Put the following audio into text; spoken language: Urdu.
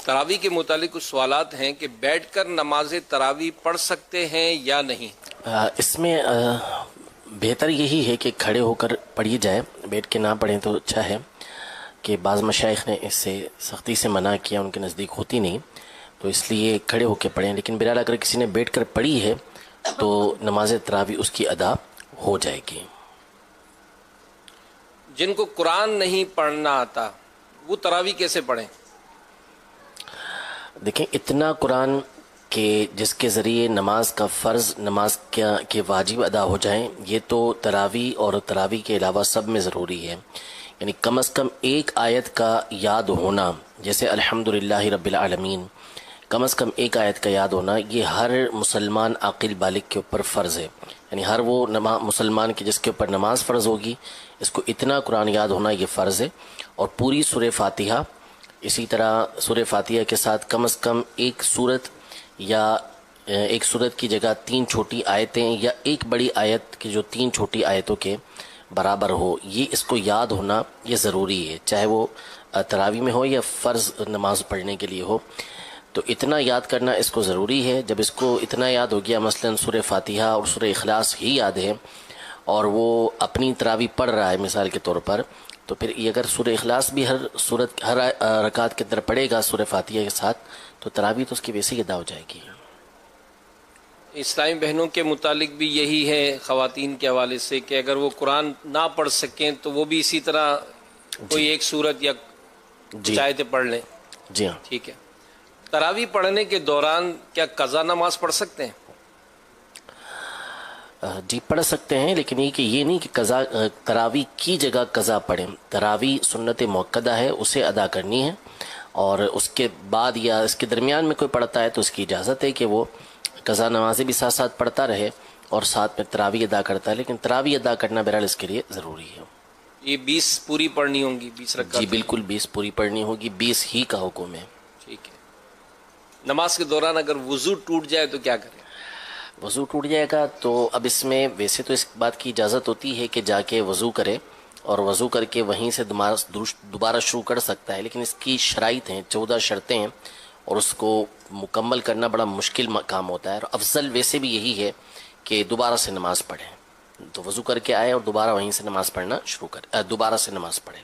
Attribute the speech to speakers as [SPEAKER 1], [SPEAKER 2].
[SPEAKER 1] تراویح کے متعلق کچھ سوالات ہیں کہ بیٹھ کر نماز تراویح پڑھ سکتے ہیں یا نہیں؟
[SPEAKER 2] اس میں بہتر یہی ہے کہ کھڑے ہو کر پڑھی جائے، بیٹھ کے نہ پڑھیں تو اچھا ہے، کہ بعض مشائخ نے اس سے سختی سے منع کیا، ان کے نزدیک ہوتی نہیں، تو اس لیے کھڑے ہو کے پڑھیں. لیکن بہرحال اگر کسی نے بیٹھ کر پڑھی ہے تو نماز تراویح اس کی ادا ہو جائے گی.
[SPEAKER 1] جن کو قرآن نہیں پڑھنا آتا وہ تراویح کیسے پڑھیں؟
[SPEAKER 2] دیکھیں، اتنا قرآن کہ جس کے ذریعے نماز کا فرض، نماز کے واجب ادا ہو جائیں، یہ تو تراویح اور تراویح کے علاوہ سب میں ضروری ہے. یعنی کم از کم ایک آیت کا یاد ہونا، جیسے الحمدللہ رب العالمین، کم از کم ایک آیت کا یاد ہونا، یہ ہر مسلمان عاقل بالغ کے اوپر فرض ہے. یعنی ہر وہ مسلمان کی جس کے اوپر نماز فرض ہوگی، اس کو اتنا قرآن یاد ہونا یہ فرض ہے. اور پوری سورہ فاتحہ، اسی طرح سورہ فاتحہ کے ساتھ کم از کم ایک سورت، یا ایک سورت کی جگہ 3 چھوٹی آیتیں، یا ایک بڑی آیت کی جو 3 چھوٹی آیتوں کے برابر ہو، یہ اس کو یاد ہونا یہ ضروری ہے، چاہے وہ تراویح میں ہو یا فرض نماز پڑھنے کے لیے ہو. تو اتنا یاد کرنا اس کو ضروری ہے. جب اس کو اتنا یاد ہو گیا، مثلا سورہ فاتحہ اور سورہ اخلاص ہی یاد ہے، اور وہ اپنی تراویح پڑھ رہا ہے مثال کے طور پر، تو پھر یہ اگر سورہ اخلاص بھی ہر رکعت کے اندر پڑھے گا سورہ فاتحہ کے ساتھ، تو تراویح تو اس کی ویسے ہی ادا ہو جائے گی.
[SPEAKER 1] اسلامی بہنوں کے متعلق بھی یہی ہے خواتین کے حوالے سے کہ اگر وہ قرآن نہ پڑھ سکیں تو وہ بھی اسی طرح کوئی ایک سورت یا کچھ آیتیں پڑھ لیں.
[SPEAKER 2] جی ہاں.
[SPEAKER 1] ٹھیک ہے. تراویح پڑھنے کے دوران کیا قضا نماز پڑھ سکتے ہیں؟
[SPEAKER 2] جی پڑھ سکتے ہیں، لیکن یہ نہیں کہ تراویح کی جگہ قضا پڑھیں. تراویح سنت موقدہ ہے، اسے ادا کرنی ہے، اور اس کے بعد یا اس کے درمیان میں کوئی پڑھتا ہے تو اس کی اجازت ہے کہ وہ قضا نمازیں بھی ساتھ ساتھ پڑھتا رہے اور ساتھ میں تراویح ادا کرتا ہے. لیکن تراویح ادا کرنا بہرحال اس کے لیے ضروری ہے.
[SPEAKER 1] یہ 20 پوری پڑھنی ہوں گی، 20 رکعت؟
[SPEAKER 2] جی بالکل 20 پوری پڑھنی ہوگی، 20 ہی کا حکم ہے.
[SPEAKER 1] ٹھیک ہے. نماز کے دوران اگر وضو ٹوٹ جائے تو کیا کریں؟
[SPEAKER 2] وضو ٹوٹ جائے گا تو اب اس میں ویسے تو اس بات کی اجازت ہوتی ہے کہ جا کے وضو کرے، اور وضو کر کے وہیں سے دوبارہ شروع کر سکتا ہے. لیکن اس کی شرائط ہیں، 14 شرطیں ہیں، اور اس کو مکمل کرنا بڑا مشکل کام ہوتا ہے. اور افضل ویسے بھی یہی ہے کہ دوبارہ سے نماز پڑھیں. تو وضو کر کے آئے اور دوبارہ وہیں سے نماز پڑھنا دوبارہ سے نماز پڑھیں.